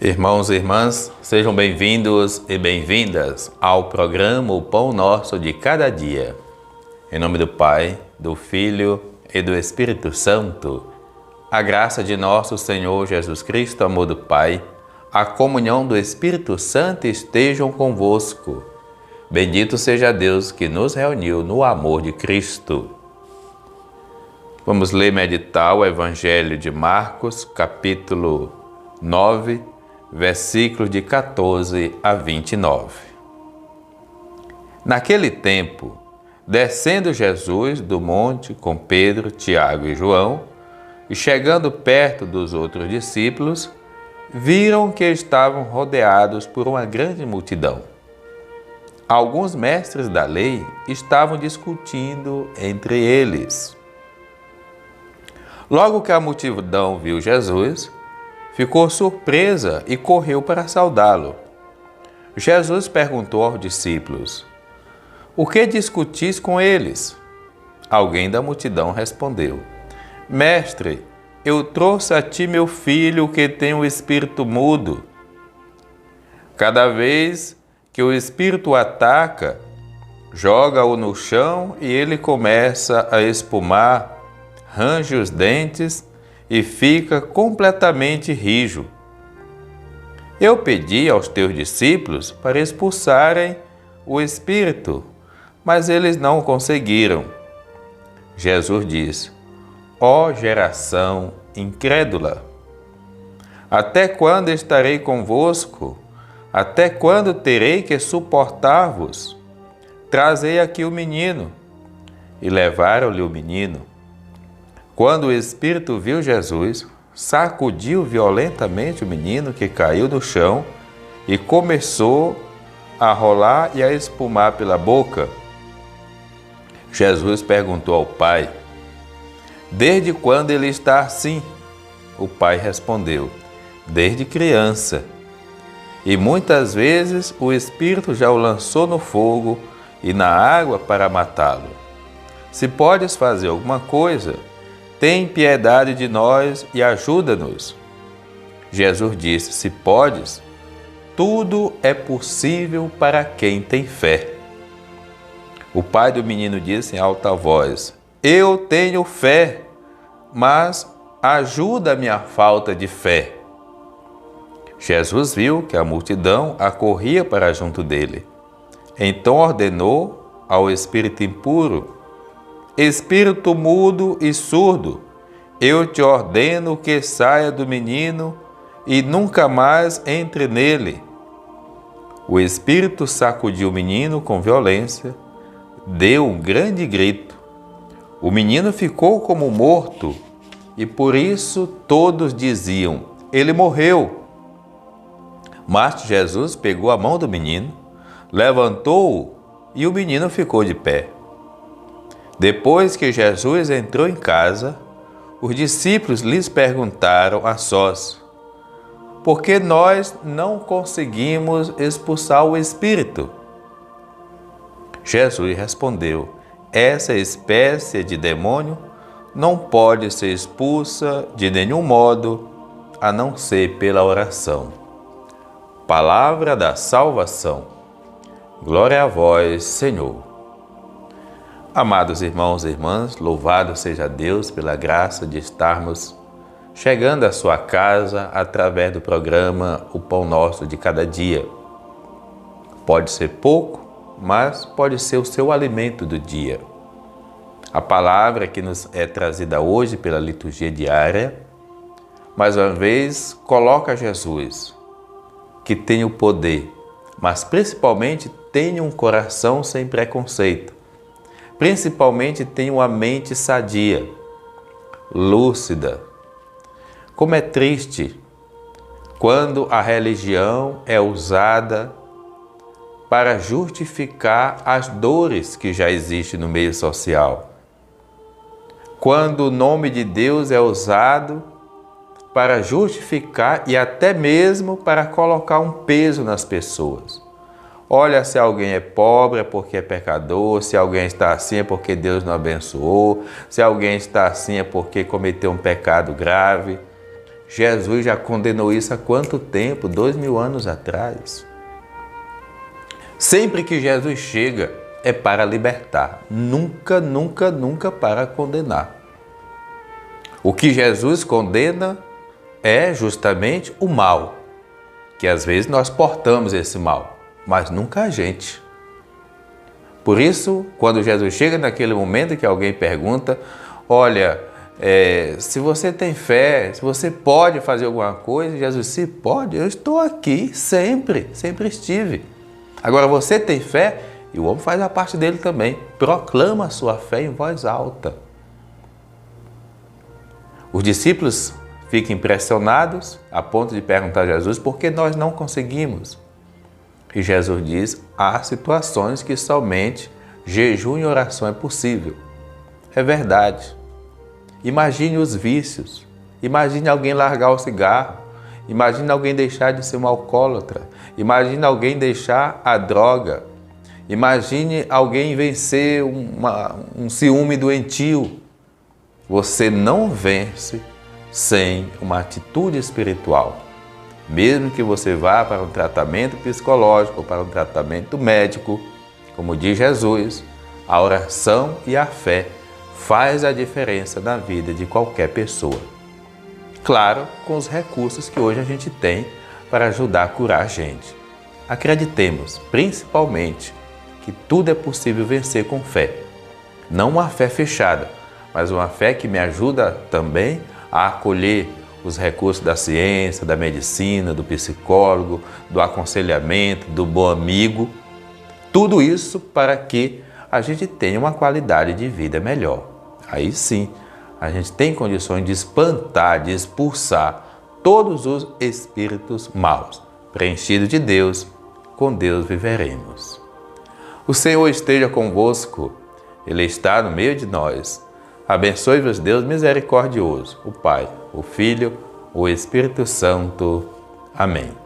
Irmãos e irmãs, sejam bem-vindos e bem-vindas ao programa O Pão Nosso de Cada Dia. Em nome do Pai, do Filho e do Espírito Santo, a graça de nosso Senhor Jesus Cristo, o amor do Pai, a comunhão do Espírito Santo estejam convosco. Bendito seja Deus que nos reuniu no amor de Cristo. Vamos ler e meditar o Evangelho de Marcos, capítulo 9, versículos de 14 a 29. Naquele tempo, descendo Jesus do monte com Pedro, Tiago e João, e chegando perto dos outros discípulos, viram que estavam rodeados por uma grande multidão. Alguns mestres da lei estavam discutindo entre eles. Logo que a multidão viu Jesus, ficou surpresa e correu para saudá-lo. Jesus perguntou aos discípulos: "O que discutis com eles?" Alguém da multidão respondeu: "Mestre, eu trouxe a ti meu filho que tem um espírito mudo. Cada vez que o espírito o ataca, joga-o no chão e ele começa a espumar, range os dentes e fica completamente rijo. Eu pedi aos teus discípulos para expulsarem o espírito, mas eles não conseguiram." Jesus disse: "Ó geração incrédula, até quando estarei convosco? Até quando terei que suportar-vos? Trazei aqui o menino." E levaram-lhe o menino. Quando o espírito viu Jesus, sacudiu violentamente o menino, que caiu no chão e começou a rolar e a espumar pela boca. Jesus perguntou ao pai: "Desde quando ele está assim?" O pai respondeu: "Desde criança. E muitas vezes o espírito já o lançou no fogo e na água para matá-lo. Se podes fazer alguma coisa, tem piedade de nós e ajuda-nos." Jesus disse: "Se podes, tudo é possível para quem tem fé." O pai do menino disse em alta voz: "Eu tenho fé, mas ajuda a minha falta de fé." Jesus viu que a multidão acorria para junto dele. Então ordenou ao espírito impuro: "Espírito mudo e surdo, eu te ordeno que saia do menino e nunca mais entre nele." O espírito sacudiu o menino com violência, deu um grande grito. O menino ficou como morto e por isso todos diziam: "Ele morreu." Mas Jesus pegou a mão do menino, levantou-o e o menino ficou de pé. Depois que Jesus entrou em casa, os discípulos lhes perguntaram a sós: "Por que nós não conseguimos expulsar o espírito?" Jesus respondeu: "Essa espécie de demônio não pode ser expulsa de nenhum modo, a não ser pela oração." Palavra da salvação. Glória a vós, Senhor. Amados irmãos e irmãs, louvado seja Deus pela graça de estarmos chegando à sua casa através do programa O Pão Nosso de Cada Dia. Pode ser pouco, mas pode ser o seu alimento do dia. A palavra que nos é trazida hoje pela liturgia diária, mais uma vez, coloca Jesus, que tem o poder, mas principalmente tem um coração sem preconceito. Principalmente tem uma mente sadia, lúcida. Como é triste quando a religião é usada para justificar as dores que já existem no meio social. Quando o nome de Deus é usado para justificar e até mesmo para colocar um peso nas pessoas. Olha, se alguém é pobre é porque é pecador, se alguém está assim é porque Deus não abençoou, se alguém está assim é porque cometeu um pecado grave. Jesus já condenou isso há quanto tempo? 2000 anos atrás. Sempre que Jesus chega, é para libertar. Nunca, nunca, nunca para condenar. O que Jesus condena é justamente o mal, que às vezes nós portamos esse mal, mas nunca a gente. Por isso, quando Jesus chega naquele momento que alguém pergunta, olha, se você tem fé, se você pode fazer alguma coisa, Jesus, se pode, eu estou aqui sempre, sempre estive. Agora você tem fé, e o homem faz a parte dele também, proclama a sua fé em voz alta. Os discípulos ficam impressionados a ponto de perguntar a Jesus por que nós não conseguimos. E Jesus diz, há situações que somente jejum e oração é possível. É verdade. Imagine os vícios. Imagine alguém largar o cigarro. Imagine alguém deixar de ser um alcoólatra. Imagine alguém deixar a droga. Imagine alguém vencer um ciúme doentio. Você não vence sem uma atitude espiritual. Mesmo que você vá para um tratamento psicológico, para um tratamento médico, como diz Jesus, a oração e a fé faz a diferença na vida de qualquer pessoa. Claro, com os recursos que hoje a gente tem para ajudar a curar a gente. Acreditemos, principalmente, que tudo é possível vencer com fé. Não uma fé fechada, mas uma fé que me ajuda também a acolher os recursos da ciência, da medicina, do psicólogo, do aconselhamento, do bom amigo. Tudo isso para que a gente tenha uma qualidade de vida melhor. Aí sim, a gente tem condições de espantar, de expulsar todos os espíritos maus. Preenchido de Deus, com Deus viveremos. O Senhor esteja convosco, Ele está no meio de nós. Abençoe-vos Deus misericordioso, o Pai, o Filho, o Espírito Santo. Amém.